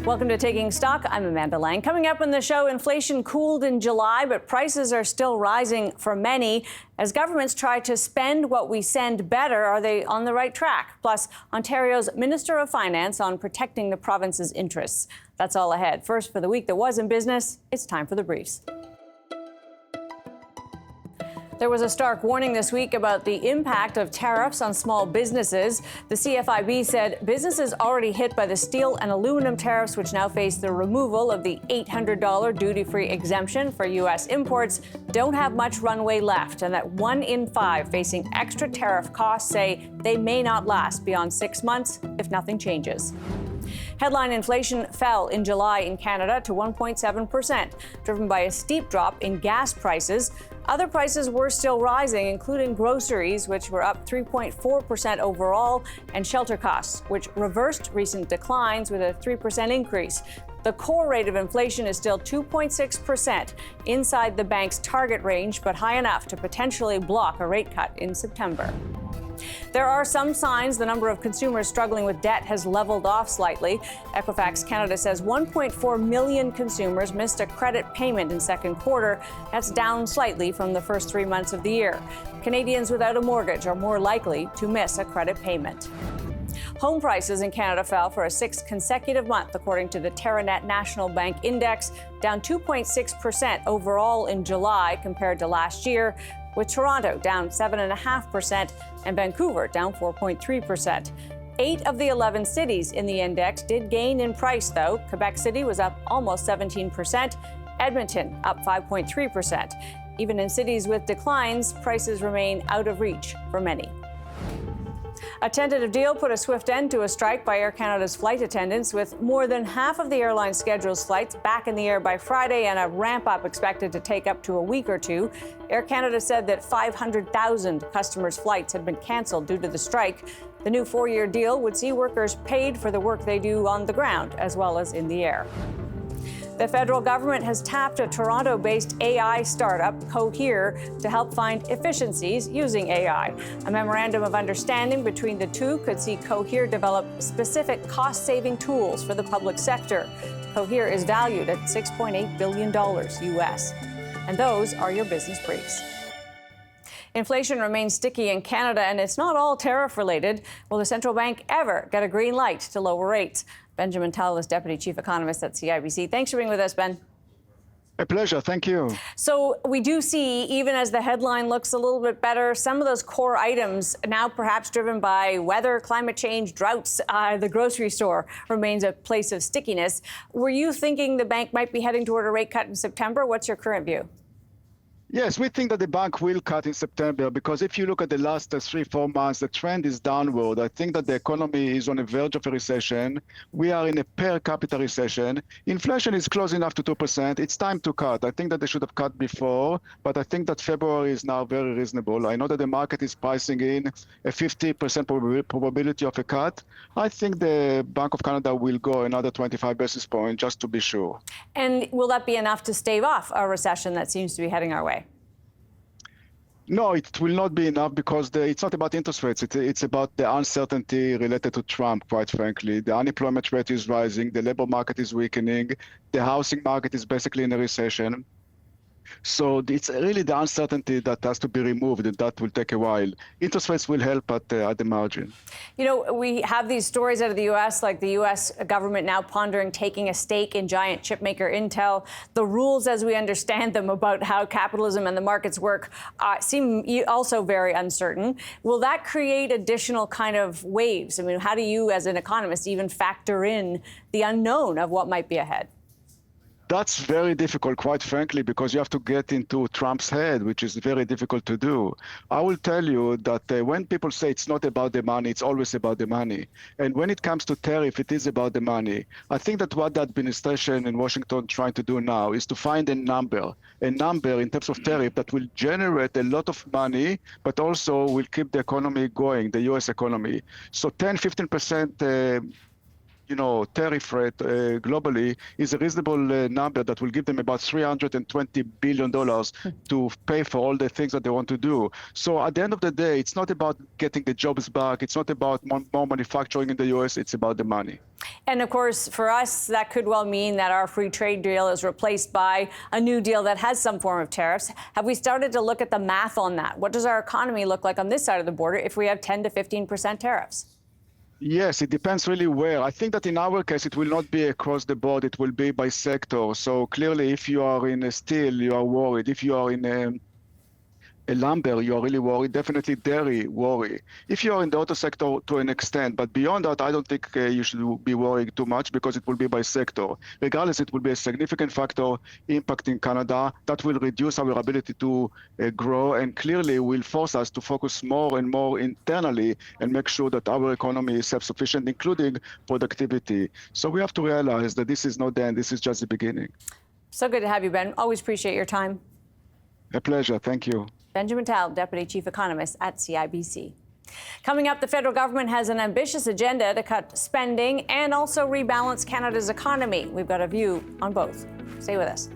Welcome to Taking Stock. I'm Amanda Lang. Coming up on the show, inflation cooled in July, but prices are still rising for many. As governments try to spend what we send better, are they on the right track? Plus, Ontario's Minister of Finance on protecting the province's interests. That's all ahead. First, for the week that was in business, it's time for the briefs. There was a stark warning this week about the impact of tariffs on small businesses. The CFIB said businesses already hit by the steel and aluminum tariffs, which now face the removal of the $800 duty-free exemption for U.S. imports, don't have much runway left, and that 1 in 5 facing extra tariff costs say they may not last beyond 6 months if nothing changes. Headline inflation fell in July in Canada to 1.7%, driven by a steep drop in gas prices. Other prices were still rising, including groceries, which were up 3.4% overall, and shelter costs, which reversed recent declines with a 3% increase. The core rate of inflation is still 2.6%, inside the bank's target range, but high enough to potentially block a rate cut in September. There are some signs the number of consumers struggling with debt has leveled off slightly. Equifax Canada says 1.4 million consumers missed a credit payment in second quarter. That's down slightly from the first 3 months of the year. Canadians without a mortgage are more likely to miss a credit payment. Home prices in Canada fell for a 6th consecutive month, according to the Tariff National Bank Index, down 2.6% overall in July compared to last year, with Toronto down 7.5% and Vancouver down 4.3%. 8 of the 11 cities in the index did gain in price, though. Quebec City was up almost 17%, Edmonton up 5.3%. Even in cities with declines, prices remain out of reach for many. A tentative deal put a swift end to a strike by Air Canada's flight attendants, with more than half of the airline's scheduled flights back in the air by Friday and a ramp-up expected to take up to a week or two. Air Canada said that 500,000 customers' flights had been canceled due to the strike. The new 4-year deal would see workers paid for the work they do on the ground as well as in the air. The federal government has tapped a Toronto-based AI startup, Cohere, to help find efficiencies using AI. A memorandum of understanding between the two could see Cohere develop specific cost-saving tools for the public sector. Cohere is valued at $6.8 billion US. And those are your business briefs. Inflation remains sticky in Canada, and it's not all tariff-related. Will the central bank ever get a green light to lower rates? Benjamin Tal is Deputy Chief Economist at CIBC. Thanks for being with us, Ben. A pleasure. Thank you. So we do see, even as the headline looks a little bit better, some of those core items now perhaps driven by weather, climate change, droughts. The grocery store remains a place of stickiness. Were you thinking the bank might be heading toward a rate cut in September? What's your current view? Yes, we think that the bank will cut in September because if you look at the last 3-4 months, the trend is downward. I think that the economy is on the verge of a recession. We are in a per capita recession. Inflation is close enough to 2%. It's time to cut. I think that they should have cut before, but I think that February is now very reasonable. I know that the market is pricing in a 50% probability of a cut. I think the Bank of Canada will go another 25 basis points just to be sure. And will that be enough to stave off a recession that seems to be heading our way? No, it will not be enough because it's not about interest rates. It's about the uncertainty related to Trump, quite frankly. The unemployment rate is rising. The labor market is weakening. The housing market is basically in a recession. So it's really the uncertainty that has to be removed, and that will take a while. Interest rates will help at the margin. You know, we have these stories out of the U.S., like the U.S. government now pondering taking a stake in giant chipmaker Intel. The rules, as we understand them, about how capitalism and the markets work seem also very uncertain. Will that create additional kind of waves? I mean, how do you, as an economist, even factor in the unknown of what might be ahead? That's very difficult, quite frankly, because you have to get into Trump's head, which is very difficult to do. I will tell you that when people say it's not about the money, it's always about the money. And when it comes to tariff, it is about the money. I think that what the administration in Washington trying to do now is to find a number in terms of tariff that will generate a lot of money, but also will keep the economy going, the U.S. economy. So 10, 15% tariff rate globally is a reasonable number that will give them about $320 billion to pay for all the things that they want to do. So at the end of the day, it's not about getting the jobs back. It's not about more manufacturing in the US. It's about the money. And of course, for us, that could well mean that our free trade deal is replaced by a new deal that has some form of tariffs. Have we started to look at the math on that? What does our economy look like on this side of the border if we have 10 to 15% tariffs? Yes, it depends really where. I think that in our case, it will not be across the board. It will be by sector. So clearly, if you are in steel, you are worried. If you are in a lumber, you are really worried. Definitely dairy, worry. If you are in the auto sector to an extent, but beyond that, I don't think you should be worried too much because it will be by sector. Regardless, it will be a significant factor impacting Canada that will reduce our ability to grow and clearly will force us to focus more and more internally and make sure that our economy is self-sufficient, including productivity. So we have to realize that this is not the end. This is just the beginning. So good to have you, Ben. Always appreciate your time. A pleasure. Thank you. Benjamin Tal, Deputy Chief Economist at CIBC. Coming up, the federal government has an ambitious agenda to cut spending and also rebalance Canada's economy. We've got a view on both. Stay with us.